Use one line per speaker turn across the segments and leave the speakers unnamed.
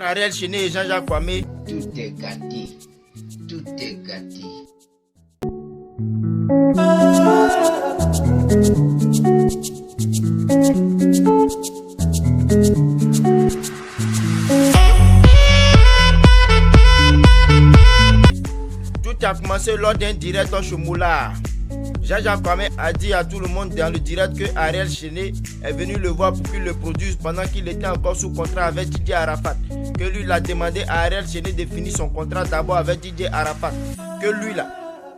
Ariel Chéné et Jean-Jacques Kwame.
Tout est gâté. Tout est gâté.
Tout a commencé lors d'un direct en Chomoula. Jean-Jacques Kwame a dit à tout le monde dans le direct que Ariel Chéné est venu le voir pour qu'il le produise pendant qu'il était encore sous contrat avec Didier Arafat. Que lui, il a demandé à Ariel Chéné de finir son contrat d'abord avec Didier Arafat. Que lui là,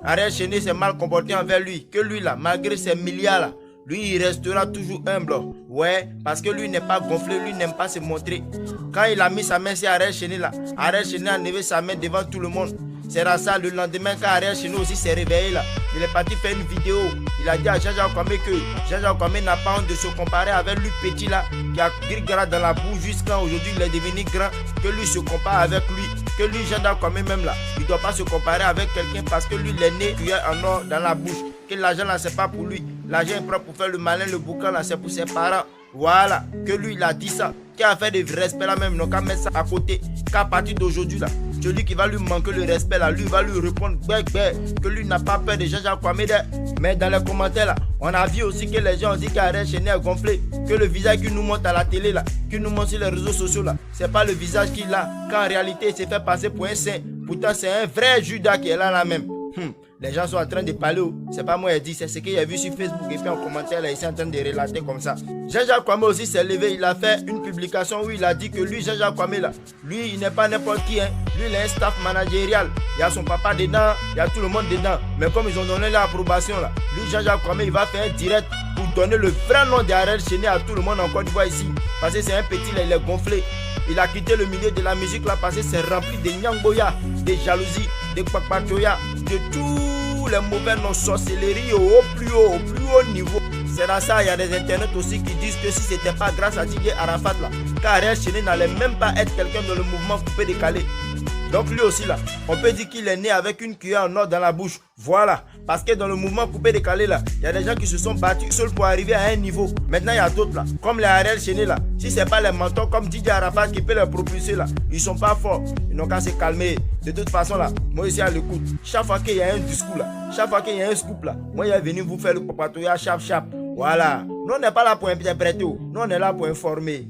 Ariel Chéné s'est mal comporté envers lui. Que lui là, malgré ses milliards là, lui il restera toujours humble. Ouais, parce que lui n'est pas gonflé, lui n'aime pas se montrer. Quand il a mis sa main sur Ariel Chéné là, Ariel Chéné a levé sa main devant tout le monde. C'est ça, le lendemain quand Ariel Chéné aussi s'est réveillé là, il est parti faire une vidéo. Il a dit à Jean-Jacques Kwame que Jean-Jacques Kwame n'a pas honte de se comparer avec lui petit là, qui a gras dans la bouche jusqu'à aujourd'hui il est devenu grand, que lui se compare avec lui, que lui Jean-Jacques Kwame même là, il ne doit pas se comparer avec quelqu'un parce que lui il est né cuillère en or dans la bouche, que l'argent là c'est pas pour lui, l'argent est propre pour faire le malin, le boucan là c'est pour ses parents. Voilà, que lui il a dit ça, qui a fait de respect là même, donc qu'à mettre ça à côté, qu'à partir d'aujourd'hui là, celui qui va lui manquer le respect là, lui va lui répondre que lui n'a pas peur de Jean-Jacques Kwame. Mais dans les commentaires là, on a vu aussi que les gens ont dit qu'Ariel Chéné est gonflé, que le visage qu'il nous montre à la télé là, qu'il nous montre sur les réseaux sociaux là, c'est pas le visage qu'il a, qu'en réalité il s'est fait passer pour un saint, pourtant c'est un vrai Judas qui est là même. Les gens sont en train de parler, c'est pas moi qui dit, c'est ce qu'il a vu sur Facebook et puis en commentaire là, ils sont en train de relater comme ça. Jean-Jacques Kwame aussi s'est levé, il a fait une publication où il a dit que lui, Jean-Jacques Kwame là, lui il n'est pas n'importe qui, hein. Lui il a un staff managérial, il y a son papa dedans, il y a tout le monde dedans, mais comme ils ont donné l'approbation là, lui Jean-Jacques Kwame il va faire un direct pour donner le vrai nom d'Ariel Chéné à tout le monde en Côte d'Ivoire ici, parce que c'est un petit là, il est gonflé. Il a quitté le milieu de la musique là parce que c'est rempli de nyangboya, de jalousie, de papatoya, de tous les mauvais noms, sorcellerie au plus haut niveau. C'est dans ça, il y a des internautes aussi qui disent que si c'était pas grâce à Didier Arafat là, qu'Ariel Chéné n'allait même pas être quelqu'un dans le mouvement coupé décalé. Donc lui aussi là, on peut dire qu'il est né avec une cuillère en or dans la bouche. Voilà, parce que dans le mouvement coupé décalé là, il y a des gens qui se sont battus seuls pour arriver à un niveau. Maintenant il y a d'autres là, comme les Ariel Chéné là, si c'est pas les mentors comme Didier Arafat qui peut les propulser là, ils sont pas forts, ils n'ont qu'à se calmer. De toute façon là, moi aussi à l'écoute, chaque fois qu'il y a un discours là, chaque fois qu'il y a un scoop là, moi il est venu vous faire le papatoya chap. Voilà, nous on n'est pas là pour interpréter, nous on est là pour informer.